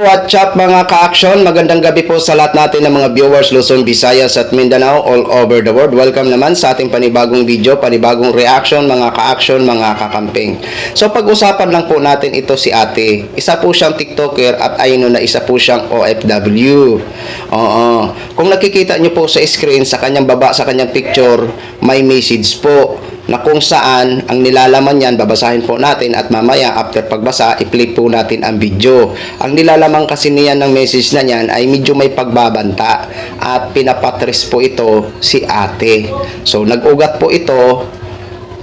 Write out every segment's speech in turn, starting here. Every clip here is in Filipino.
What's up mga ka-action? Magandang gabi po sa lahat natin ng mga viewers Luzon, Visayas at Mindanao all over the world. Welcome naman sa ating panibagong video, panibagong reaction mga ka-action, mga kakamping. So pag-usapan lang po natin ito si ate. Isa po siyang TikToker at ayun na isa po siyang OFW. Oo. Kung nakikita niyo po sa screen sa kanyang baba, sa kanyang picture, may message po na kung saan ang nilalaman niyan, babasahin po natin at mamaya after pagbasa, i-play po natin ang video. Ang nilalaman kasi niyan ng message na niyan ay medyo may pagbabanta at pinapatres po ito si ate. So nag-ugat po ito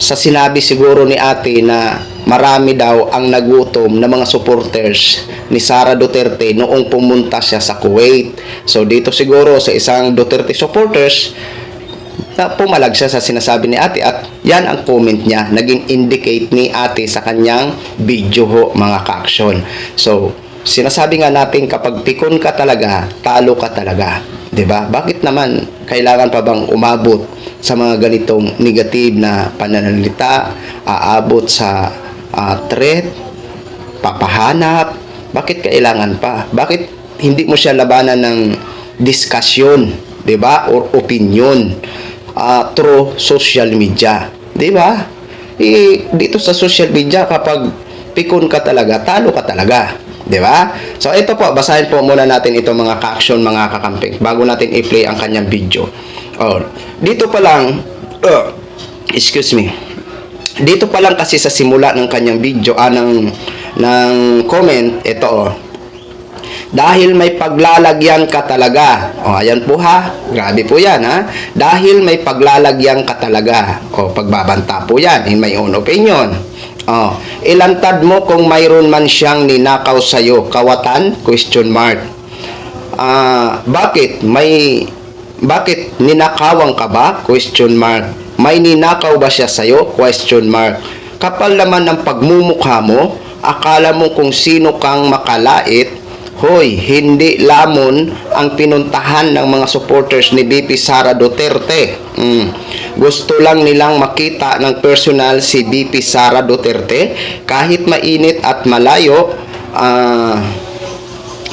sa sinabi siguro ni ate na marami daw ang nagutom na mga supporters ni Sara Duterte noong pumunta siya sa Kuwait. So dito siguro sa isang Duterte supporters na pumalag siya sa sinasabi ni ate at yan ang comment niya, naging indicate ni ate sa kanyang video ho mga ka-action. So sinasabi nga natin kapag pikon ka talaga, talo ka talaga, 'di ba? Bakit naman kailangan pa bang umabot sa mga ganitong negative na pananalita, aabot sa threat, papahanap? Bakit kailangan pa? Bakit hindi mo siya labanan ng diskusyon, 'di ba? Or opinion through social media, 'di ba? Dito sa social media kapag pikon ka talaga, talo ka talaga, 'di ba? So ito po, basahin po muna natin ito mga ka-action, mga kakamping bago natin i-play ang kanyang video. Dito pa lang excuse me. Dito pa lang kasi sa simula ng kanyang video ng comment ito dahil may paglalagyan ka talaga. Ayan po ha. Grabe po yan ha. Dahil may paglalagyan ka talaga. Pagbabanta po yan in my own opinion. Ilantad mo kung mayroon man siyang ninakaw sa'yo. Kawatan? Question mark. Bakit ninakawan ka ba? Question mark. May ninakaw ba siya sa'yo? Question mark. Kapal naman ng pagmumukha mo, akala mo kung sino kang makalait. Hoy, hindi lamon ang pinuntahan ng mga supporters ni VP Sara Duterte. Gusto lang nilang makita ng personal si VP Sara Duterte kahit mainit at malayo,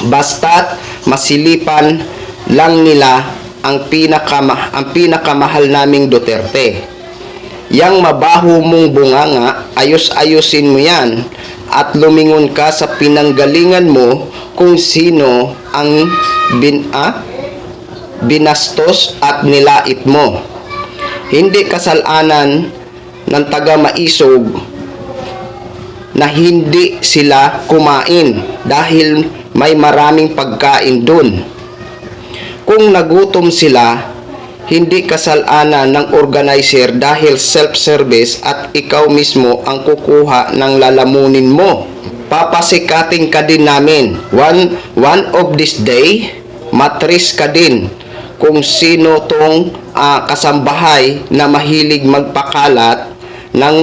basta't masilipan lang nila ang pinakamahal naming Duterte. Yang mabaho mong bunganga, ayos-ayusin mo yan at lumingon ka sa pinanggalingan mo kung sino ang binastos at nilait mo. Hindi kasalanan ng taga-maisog na hindi sila kumain dahil may maraming pagkain dun. Kung nagutom sila, hindi kasalanan ng organizer dahil self-service at ikaw mismo ang kukuha ng lalamunin mo. Papasikatin ka din namin. One of this day, matris ka din kung sino tong kasambahay na mahilig magpakalat ng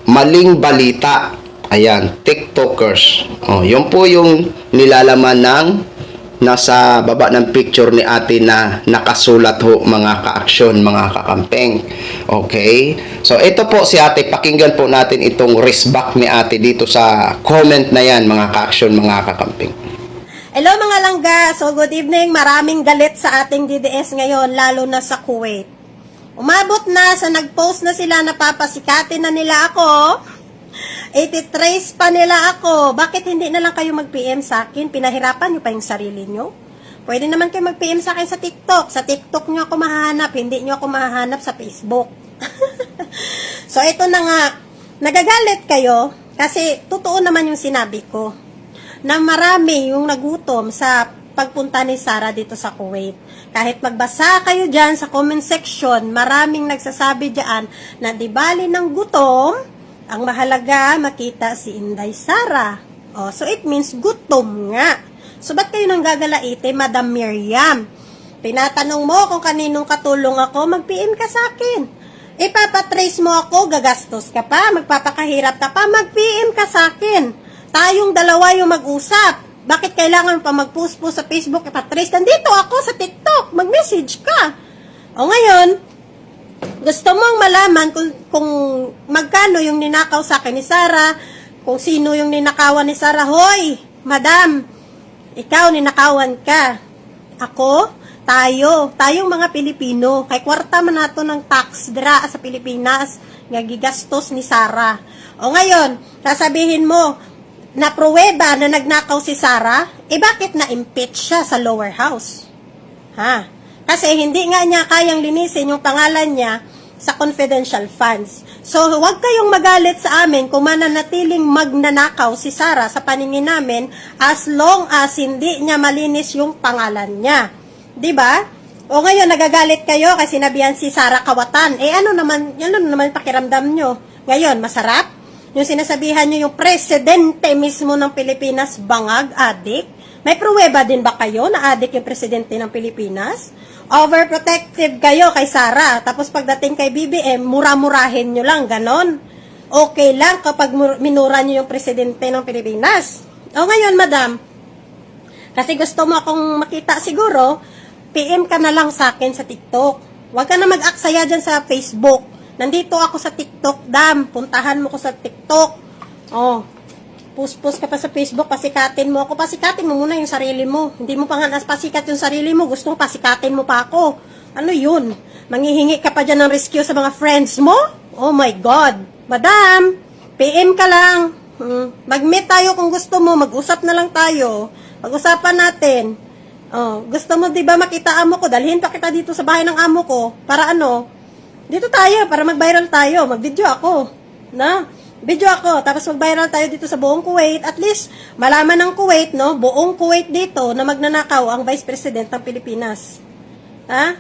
maling balita. Ayan, TikTokers. Yun po yung nilalaman ng nasa baba ng picture ni ate na nakasulat ho mga ka-action, mga kakampeng. Okay? So ito po si ate, pakinggan po natin itong resback ni ate dito sa comment na yan mga ka-action, mga kakampeng. Hello mga langga, so good evening. Maraming galit sa ating DDS ngayon, lalo na sa Kuwait. Umabot na sa nag-post na sila na papasikatin na nila ako. 83 pa nila ako. Bakit hindi na lang kayo mag-PM sa akin? Pinahirapan nyo pa yung sarili nyo? Pwede naman kayo mag-PM sa akin sa TikTok. Sa TikTok nyo ako mahahanap. Hindi nyo ako mahahanap sa Facebook. So, ito na nga. Nagagalit kayo kasi totoo naman yung sinabi ko. Na marami yung nagutom sa pagpunta ni Sara dito sa Kuwait. Kahit magbasa kayo dyan sa comment section, maraming nagsasabi dyan na di bali ng gutom, ang mahalaga, makita si Inday Sara. So it means gutom nga. So, ba't kayo nang gagalaite, Madam Miriam? Tinatanong mo kung kaninong katulong ako, mag-PM ka sa akin. Ipapatrace mo ako, gagastos ka pa, magpapakahirap ka pa, mag-PM ka sa akin. Tayong dalawa yung mag-usap. Bakit kailangan pa mag-post po sa Facebook, ipatrace? Nandito ako sa TikTok, mag-message ka. Ngayon, gusto mong malaman kung magkano yung ninakaw sa akin ni Sara, kung sino yung ninakawan ni Sara, hoy, Madam, ikaw ninakawan ka. Ako, tayong mga Pilipino, kay kwarta man nato ng tax dira sa Pilipinas, nga gigastos ni Sara. O ngayon, sasabihin mo, na pruweba na nagnakaw si Sara, bakit na-impeach siya sa lower house? Ha? Kasi hindi nga niya kayang linisin yung pangalan niya sa confidential funds. So, huwag kayong magalit sa amin kung mananatiling magnanakaw si Sara sa paningin namin as long as hindi niya malinis yung pangalan niya. 'Di ba? O ngayon, nagagalit kayo kasi sinabihan si Sara kawatan. Ano naman pakiramdam nyo? Ngayon, masarap? Yung sinasabihan nyo yung presidente mismo ng Pilipinas, bangag, adik? May pruweba din ba kayo na adik yung presidente ng Pilipinas? Overprotective kayo kay Sara. Tapos pagdating kay BBM, mura-murahin nyo lang, ganon. Okay lang kapag minura nyo yung presidente ng Pilipinas. O ngayon, madam, kasi gusto mo akong makita siguro, PM ka na lang sa akin sa TikTok. Huwag ka na mag-aksaya dyan sa Facebook. Nandito ako sa TikTok, dam. Puntahan mo ko sa TikTok. Oh, post ka pa sa Facebook, pasikatin mo ako. Pasikatin mo muna yung sarili mo. Hindi mo pa nga pasikat yung sarili mo. Gusto mo pasikatin mo pa ako. Ano yun? Manghihingi ka pa dyan ng rescue sa mga friends mo? Oh my God. Madam, PM ka lang. Mag-meet tayo kung gusto mo. Mag-usap na lang tayo. Pag-usapan natin. Oh, gusto mo 'di ba makita amo ko? Dalhin pa kita dito sa bahay ng amo ko para ano? Dito tayo para mag-viral tayo. Mag-video ako. Na? Video ako tapos mag-viral tayo dito sa buong Kuwait. At least malaman ng Kuwait, no? Buong Kuwait dito na magnanakaw ang Vice President ng Pilipinas. Ha?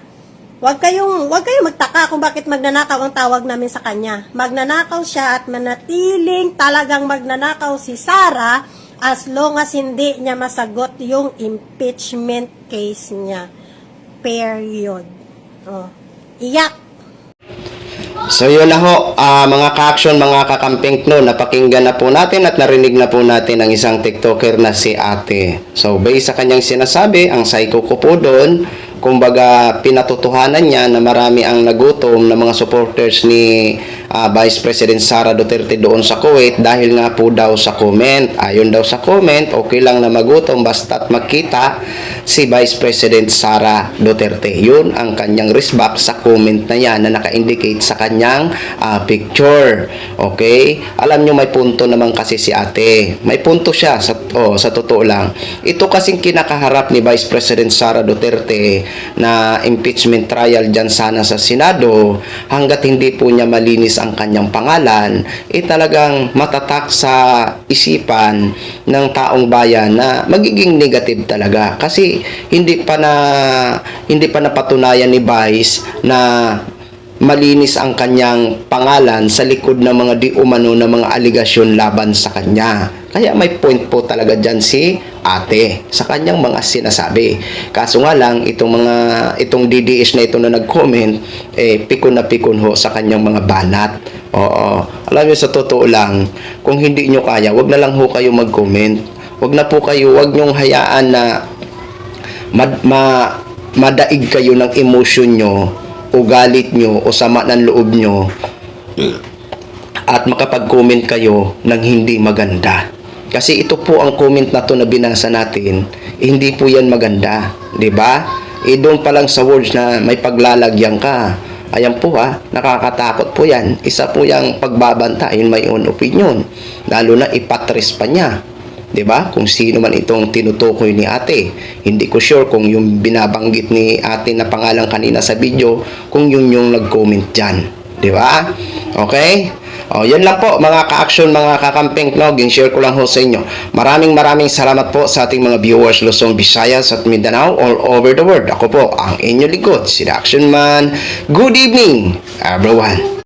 Huwag kayong magtaka kung bakit magnanakaw ang tawag namin sa kanya. Magnanakaw siya at manatiling talagang magnanakaw si Sara as long as hindi niya masagot yung impeachment case niya. Period. Oh. Iyak. So yun na ho, mga ka-action, mga kakamping no, napakinggan na po natin at narinig na po natin ang isang TikToker na si Ate. So based sa kanyang sinasabi, ang psycho ko po doon, kumbaga pinatutuhanan niya na marami ang nagutom na mga supporters ni Vice President Sara Duterte doon sa Kuwait dahil nga po daw sa comment. Ayon daw sa comment, okay lang na magutom basta't makita si Vice President Sara Duterte. Yun ang kanyang resback sa comment na yan na naka-indicate sa kanyang picture. Okay? Alam nyo may punto naman kasi si Ate. May punto siya sa totoo lang. Ito kasing kinakaharap ni Vice President Sara Duterte na impeachment trial dyan sana sa Senado, hanggat hindi po niya malinis ang kanyang pangalan, talagang matatak sa isipan ng taong bayan na magiging negative talaga kasi hindi pa napatunayan ni Vice na malinis ang kanyang pangalan sa likod ng mga di umano na mga aligasyon laban sa kanya. Kaya may point po talaga dyan si Ate sa kanyang mga sinasabi. Kaso nga lang, itong DDS na ito na nag-comment, pikon na pikon ho sa kanyang mga banat. Oo. Alam niyo, sa totoo lang, kung hindi nyo kaya, wag na lang ho kayo mag-comment. Wag nyong hayaan na madaig kayo ng emosyon nyo o galit nyo o sama ng loob nyo at makapag-comment kayo ng hindi maganda. Kasi ito po ang comment na to na binasa natin, hindi po yan maganda, 'di ba? Doon pa lang sa words na may paglalagyan ka. Ayan po nakakatakot po yan. Isa po yung pagbabanta in my own opinion. Lalo na ipatres pa niya. 'Di ba? Kung sino man itong tinutukoy ni Ate. Hindi ko sure kung yung binabanggit ni Ate na pangalan kanina sa video, kung yun yung nag-comment diyan. 'Di ba? Okay? Yan lang po mga ka-action, mga kakamping, no? Share ko lang ho sa inyo. Maraming salamat po sa ating mga viewers Luzon, Visayas at Mindanao all over the world. Ako po ang inyong lingkod, si The Action Man. Good evening, everyone.